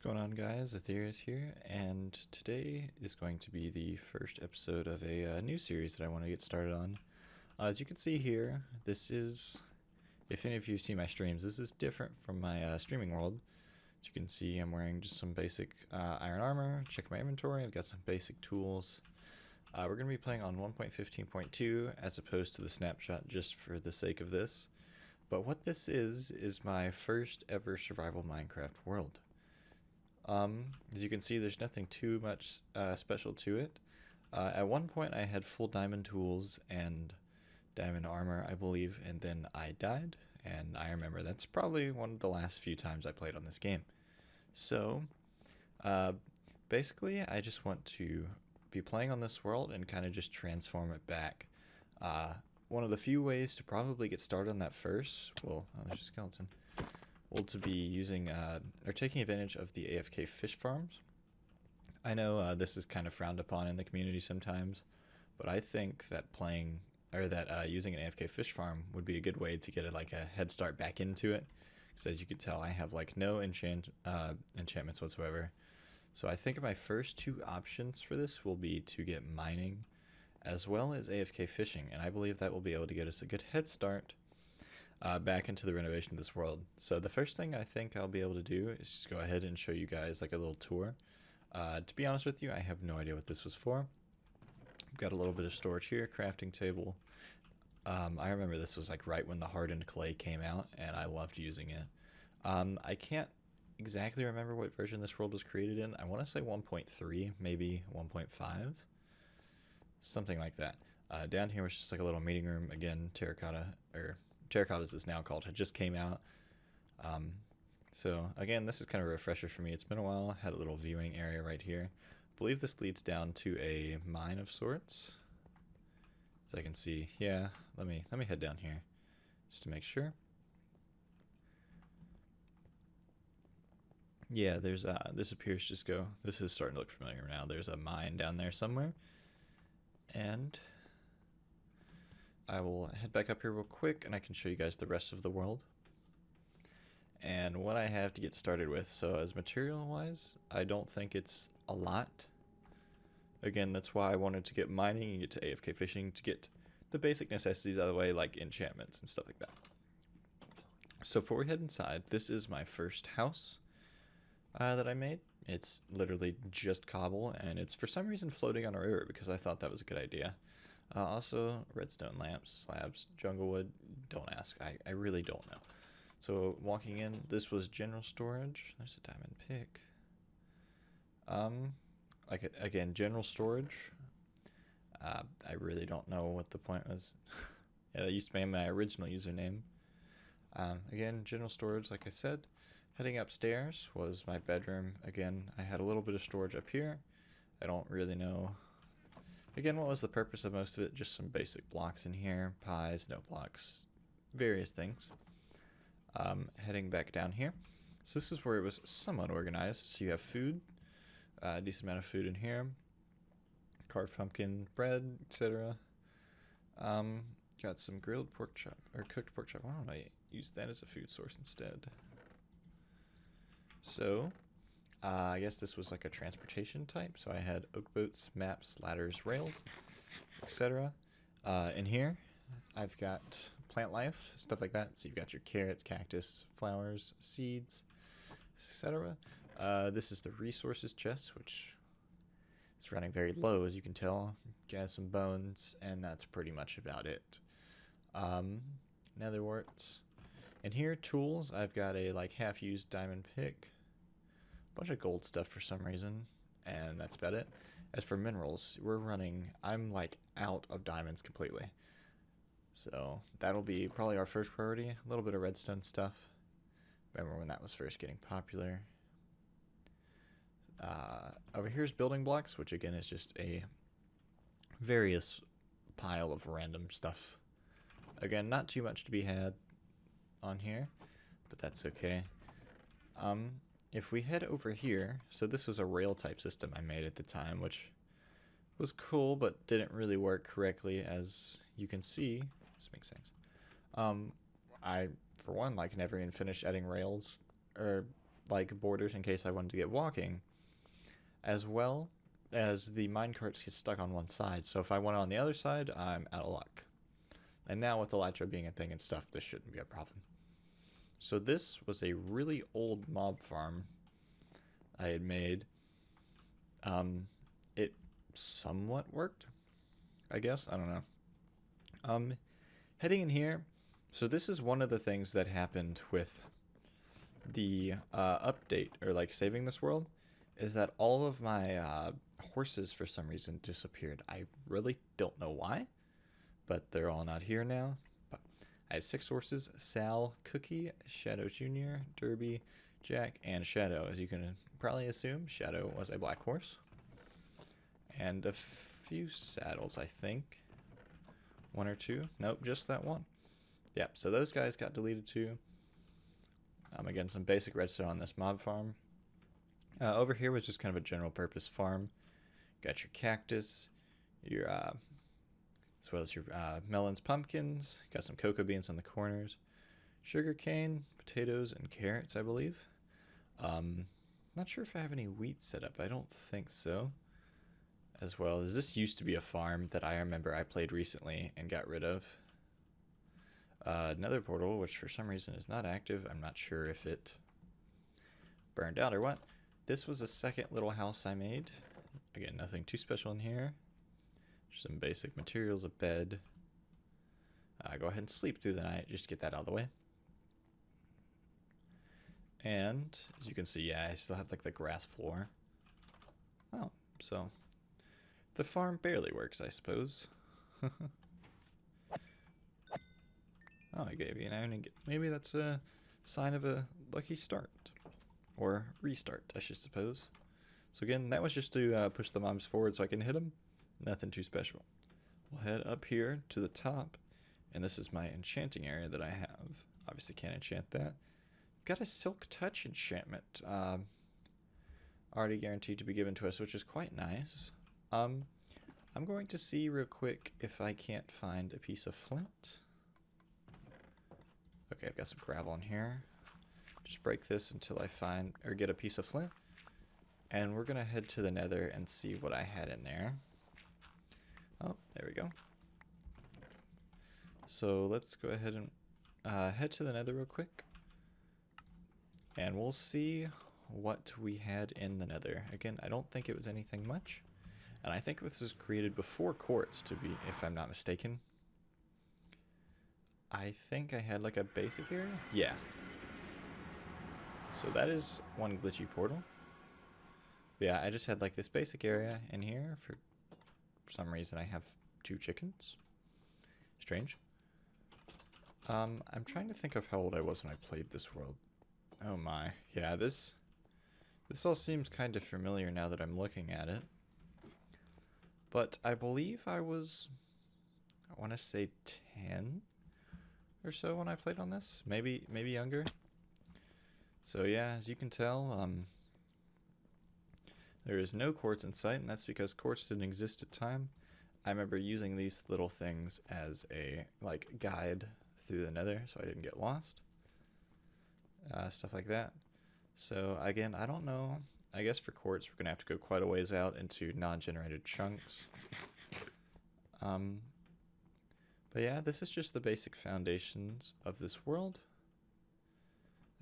What's going on, guys? Aetherius here, and today is going to be the first episode of a new series that I want to get started on. As you can see here, this is, if any of you see my streams, this is different from my streaming world. As you can see, I'm wearing just some basic iron armor. Check my inventory, I've got some basic tools. We're going to be playing on 1.15.2 as opposed to the snapshot just for the sake of this. But what this is my first ever survival Minecraft world. As you can see, there's nothing too much special to it. At one point, I had full diamond tools and diamond armor, I believe, and then I died. And I remember that's probably one of the last few times I played on this game. So, basically, I just want to be playing on this world and kind of just transform it back. One of the few ways to probably get started on that first, well, oh, there's a skeleton. Well, to be using or taking advantage of the AFK fish farms. I know this is kind of frowned upon in the community sometimes, but I think that playing or that using an AFK fish farm would be a good way to get like a head start back into it. Because as you can tell, I have like no enchantments whatsoever. So I think my first two options for this will be to get mining as well as AFK fishing, and I believe that will be able to get us a good head start back into the renovation of this world. So the first thing I think I'll be able to do is just go ahead and show you guys like a little tour. To be honest with you, I have no idea what this was for. I've got a little bit of storage here, crafting table. I remember this was like right when the hardened clay came out, and I loved using it. I can't exactly remember what version this world was created in. I want to say 1.3, maybe 1.5, something like that. Down here was just like a little meeting room. Again, terracotta, or terracotta as it's now called, had just came out. So again, this is kind of a refresher for me. It's been a while. Had a little viewing area right here. I believe this leads down to a mine of sorts. As I can see, yeah. Let me head down here just to make sure. Yeah, there's this appears just go. This is starting to look familiar now. There's a mine down there somewhere, and I will head back up here real quick and I can show you guys the rest of the world and what I have to get started with. So as material wise, I don't think it's a lot. Again, that's why I wanted to get mining and get to AFK fishing to get the basic necessities out of the way, like enchantments and stuff like that. So before we head inside, this is my first house that I made. It's literally just cobble, and it's for some reason floating on a river because I thought that was a good idea. Also, redstone lamps, slabs, jungle wood. Don't ask. I really don't know. So walking in, this was general storage. There's a diamond pick. Like again, general storage. I really don't know what the point was. Yeah, that used to be my original username. Again, general storage, like I said. Heading upstairs was my bedroom. Again, I had a little bit of storage up here. I don't really know. Again, what was the purpose of most of it? Just some basic blocks in here, pies, no blocks, various things. Heading back down here. So this is where it was somewhat organized. So you have food, a decent amount of food in here, carved pumpkin, bread, etc. Got some grilled pork chop, or cooked pork chop. Why don't I use that as a food source instead? So, I guess this was like a transportation type. So I had oak boats, maps, ladders, rails, etc. In here, I've got plant life, stuff like that. So you've got your carrots, cactus, flowers, seeds, etc. This is the resources chest, which is running very low, as you can tell. Got some bones, and that's pretty much about it. Nether warts. In here, tools. I've got a like half-used diamond pick, bunch of gold stuff for some reason, and that's about it. As for minerals, I'm like out of diamonds completely. So that'll be probably our first priority. A little bit of redstone stuff. Remember when that was first getting popular. Over here's building blocks, which again is just a various pile of random stuff. Again, not too much to be had on here, but that's okay. If we head over here, so this was a rail type system I made at the time, which was cool, but didn't really work correctly, as you can see. This makes sense. I, for one, like never even finished adding rails, or like borders in case I wanted to get walking, as well as the minecarts get stuck on one side. So if I went on the other side, I'm out of luck. And now with Elytra being a thing and stuff, this shouldn't be a problem. So this was a really old mob farm I had made. It somewhat worked, I guess. I don't know. Heading in here, so this is one of the things that happened with the update, or like saving this world, is that all of my horses for some reason disappeared. I really don't know why, but they're all not here now. But I had 6 horses: Sal, Cookie, Shadow Jr., Derby, Jack, and Shadow. As you can probably assume, Shadow was a black horse. And a few saddles, I think. 1 or 2. Nope, just that one. Yep, so those guys got deleted too. Again, some basic redstone on this mob farm. Over here was just kind of a general purpose farm. Got your cactus, your as well as your melons, pumpkins. Got some cocoa beans on the corners, sugar cane, potatoes, and carrots, I believe. Not sure if I have any wheat set up. I don't think so. As well as this used to be a farm that I remember I played recently and got rid of. Another portal, which for some reason is not active. I'm not sure if it burned out or what. This was a second little house I made. Again, nothing too special in here. Just some basic materials, a bed. Go ahead and sleep through the night, just to get that out of the way. And as you can see, yeah, I still have like the grass floor. Oh, so the farm barely works, I suppose. Oh, I gave you an iron ingot. Maybe that's a sign of a lucky start. Or restart, I should suppose. So again, that was just to push the mobs forward so I can hit them. Nothing too special. We'll head up here to the top. And this is my enchanting area that I have. Obviously can't enchant that. Got a Silk Touch enchantment. Already guaranteed to be given to us, which is quite nice. I'm going to see real quick if I can't find a piece of flint. Okay, I've got some gravel in here. Just break this until I find or get a piece of flint. And we're gonna head to the nether and see what I had in there. Oh, there we go. So let's go ahead and head to the nether real quick. And we'll see what we had in the nether. Again, I don't think it was anything much. And I think this was created before quartz, to be, if I'm not mistaken. I think I had like a basic area? Yeah. So that is one glitchy portal. But yeah, I just had like this basic area in here. For some reason I have 2 chickens. Strange. I'm trying to think of how old I was when I played this world. Oh my. Yeah, this all seems kind of familiar now that I'm looking at it. But I believe I was, I want to say 10 or so when I played on this. Maybe younger. So yeah, as you can tell, there is no quartz in sight, and that's because quartz didn't exist at time. I remember using these little things as a like guide through the nether so I didn't get lost. Stuff like that. So again, I don't know. I guess for quartz we're gonna have to go quite a ways out into non-generated chunks. But yeah, this is just the basic foundations of this world.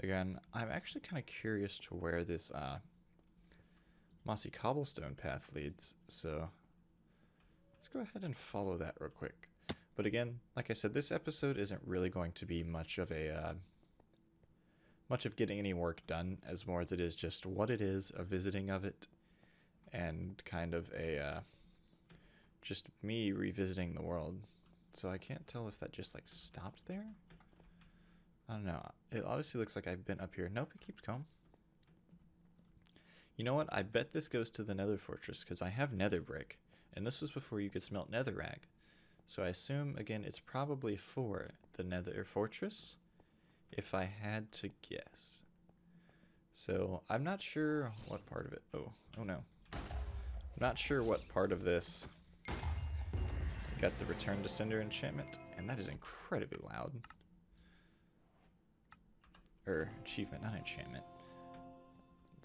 Again, I'm actually kind of curious to where this mossy cobblestone path leads, so let's go ahead and follow that real quick. But again, like I said, this episode isn't really going to be much of a much of getting any work done, as more as it is just what it is, a visiting of it, and kind of a just me revisiting the world. So I can't tell if that just like stopped there. I don't know. It obviously looks like I've been up here. Nope, it keeps going. You know what? I bet this goes to the nether fortress because I have nether brick, and this was before you could smelt netherrack. So I assume, again, it's probably for the nether fortress, if I had to guess. So I'm not sure what part of it. Oh no. I'm not sure what part of this got the Return to Cinder enchantment, and that is incredibly loud. Or achievement, not enchantment.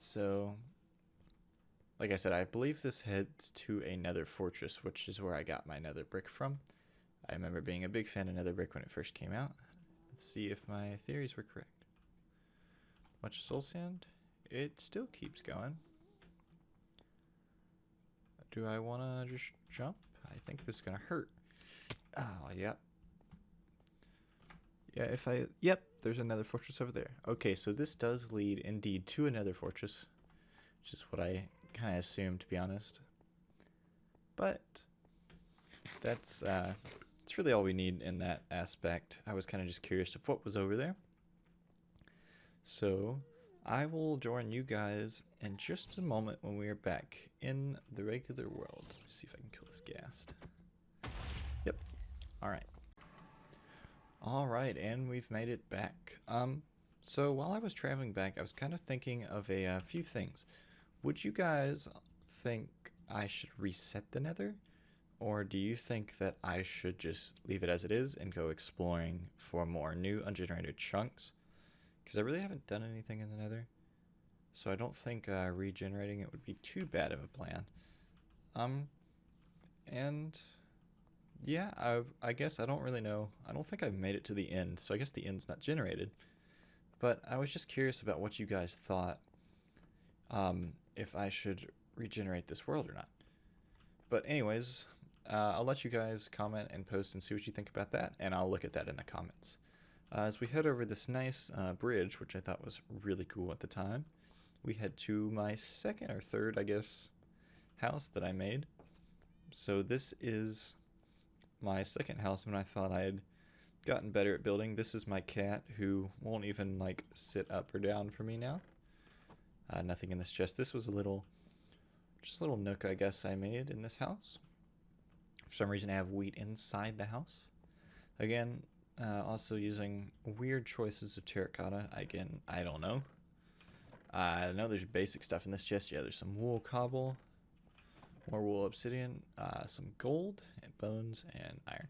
so like I said, I believe this heads to a nether fortress, which is where I got my nether brick from. I remember being a big fan of nether brick when it first came out. Let's see if my theories were correct. Much soul sand? It still keeps going. Do I want to just jump? I think this is going to hurt. Oh, yep. Yeah, yep, there's another fortress over there. Okay, so this does lead indeed to another fortress, which is what I kind of assumed, to be honest. But that's really all we need in that aspect. I was kind of just curious of what was over there. So I will join you guys in just a moment when we are back in the regular world. Let's see if I can kill this ghast. Yep. Alright. Alright, and we've made it back. So while I was traveling back, I was kind of thinking of a few things. Would you guys think I should reset the nether? Or do you think that I should just leave it as it is and go exploring for more new ungenerated chunks? Because I really haven't done anything in the nether. So I don't think regenerating it would be too bad of a plan. And yeah, I guess I don't really know. I don't think I've made it to the end, so I guess the end's not generated. But I was just curious about what you guys thought, if I should regenerate this world or not. But anyways, I'll let you guys comment and post and see what you think about that, and I'll look at that in the comments. As we head over this nice bridge, which I thought was really cool at the time, we head to my second or third, I guess, house that I made. So this is my second house when I thought I had gotten better at building. This is my cat, who won't even like sit up or down for me now. Nothing in this chest. This was just a little nook, I guess, I made in this house. For some reason I have wheat inside the house. Again, also using weird choices of terracotta. Again, I don't know. I know there's basic stuff in this chest. Yeah, there's some wool cobble, more wool obsidian, some gold, and bones, and iron.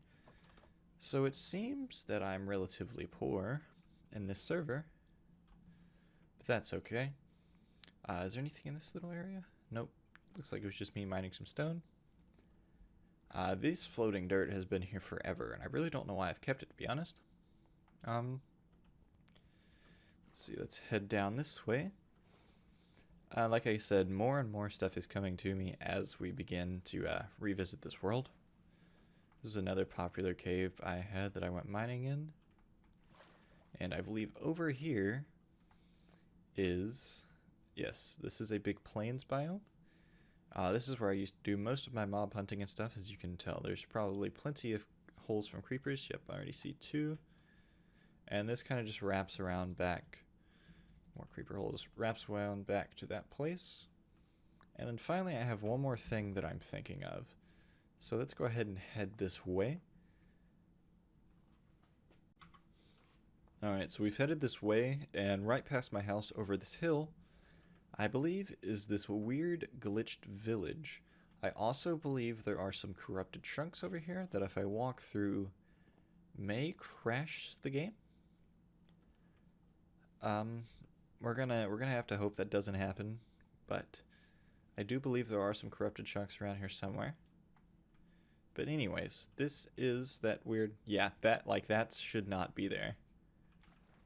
So it seems that I'm relatively poor in this server, but that's okay. Is there anything in this little area? Nope. Looks like it was just me mining some stone. This floating dirt has been here forever, and I really don't know why I've kept it, to be honest. Let's see, let's head down this way. Like I said, more and more stuff is coming to me as we begin to revisit this world. This is another popular cave I had that I went mining in. And I believe over here is, yes, this is a big plains biome. This is where I used to do most of my mob hunting and stuff. As you can tell, there's probably plenty of holes from creepers. Yep, I already see 2. And this kind of just wraps around back. More creeper holes. Wraps around back to that place. And then finally I have one more thing that I'm thinking of. So let's go ahead and head this way. Alright, so we've headed this way, and right past my house over this hill, I believe, is this weird glitched village. I also believe there are some corrupted chunks over here that if I walk through may crash the game. We're gonna have to hope that doesn't happen, but I do believe there are some corrupted chunks around here somewhere. But anyways, this is that weird, yeah, that should not be there.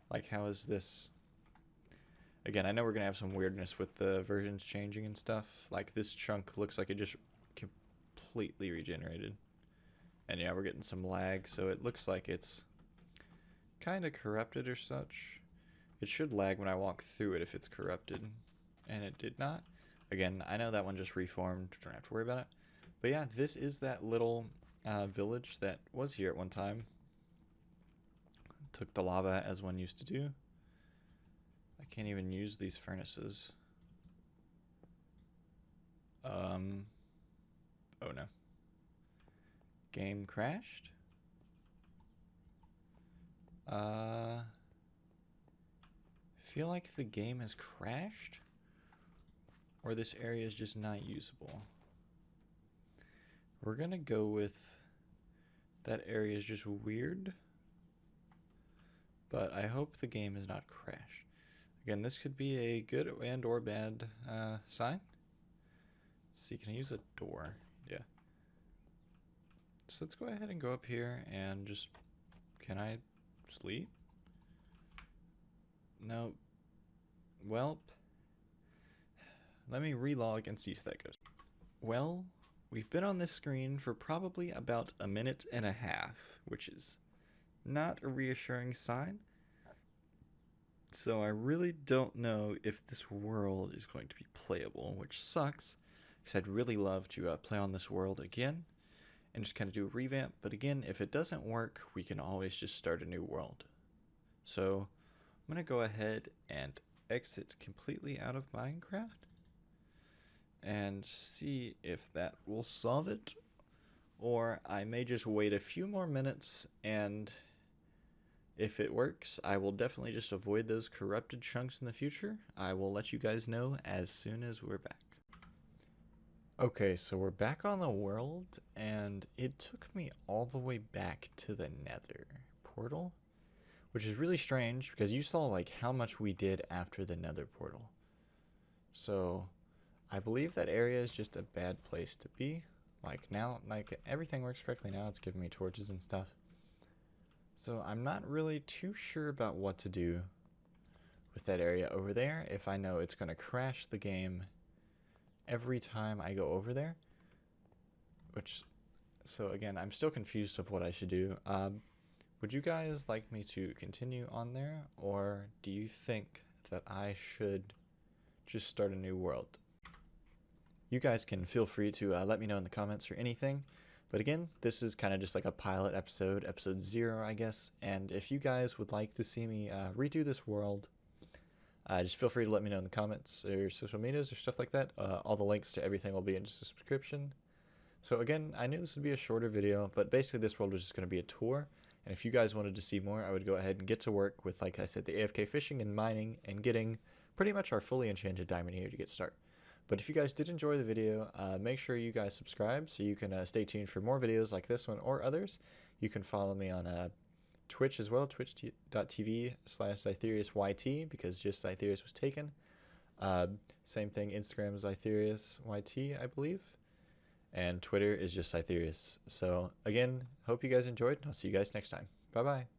Like, how is this? Again, I know we're gonna have some weirdness with the versions changing and stuff. Like, this chunk looks like it just completely regenerated. And yeah, we're getting some lag, so it looks like it's kind of corrupted or such. It should lag when I walk through it if it's corrupted, and it did not. Again, I know that one just reformed, don't have to worry about it. But yeah, this is that little village that was here at one time. Took the lava as one used to do. I can't even use these furnaces. Oh no. Game crashed? I feel like the game has crashed, or this area is just not usable. We're gonna go with that area is just weird, but I hope the game has not crashed. Again, this could be a good and or bad sign. Let's see, can I use a door? Yeah. So let's go ahead and go up here and just, can I sleep? No. Well, let me relog and see if that goes. Well, we've been on this screen for probably about a minute and a half, which is not a reassuring sign. So I really don't know if this world is going to be playable, which sucks, because I'd really love to play on this world again and just kind of do a revamp. But again, if it doesn't work, we can always just start a new world. So I'm going to go ahead and exit completely out of Minecraft and see if that will solve it. Or I may just wait a few more minutes, and if it works, I will definitely just avoid those corrupted chunks in the future. I will let you guys know as soon as we're back. Okay, so we're back on the world, and it took me all the way back to the Nether portal, which is really strange because you saw like how much we did after the Nether portal. So I believe that area is just a bad place to be. Like now, like everything works correctly now. It's giving me torches and stuff. So I'm not really too sure about what to do with that area over there if I know it's going to crash the game every time I go over there. So again, I'm still confused of what I should do. Would you guys like me to continue on there, or do you think that I should just start a new world? You guys can feel free to let me know in the comments or anything. But again, this is kind of just like a pilot episode, episode 0, I guess. And if you guys would like to see me redo this world, just feel free to let me know in the comments or social medias or stuff like that. All the links to everything will be in just the description. So again, I knew this would be a shorter video, but basically this world was just going to be a tour. And if you guys wanted to see more, I would go ahead and get to work with, like I said, the AFK fishing and mining and getting pretty much our fully enchanted diamond here to get started. But if you guys did enjoy the video, make sure you guys subscribe so you can stay tuned for more videos like this one or others. You can follow me on Twitch as well, twitch.tv/ZytheriusYT, because just Zytherius was taken. Same thing, Instagram is ZytheriusYT, I believe. And Twitter is just Zytherius. So again, hope you guys enjoyed, and I'll see you guys next time. Bye-bye.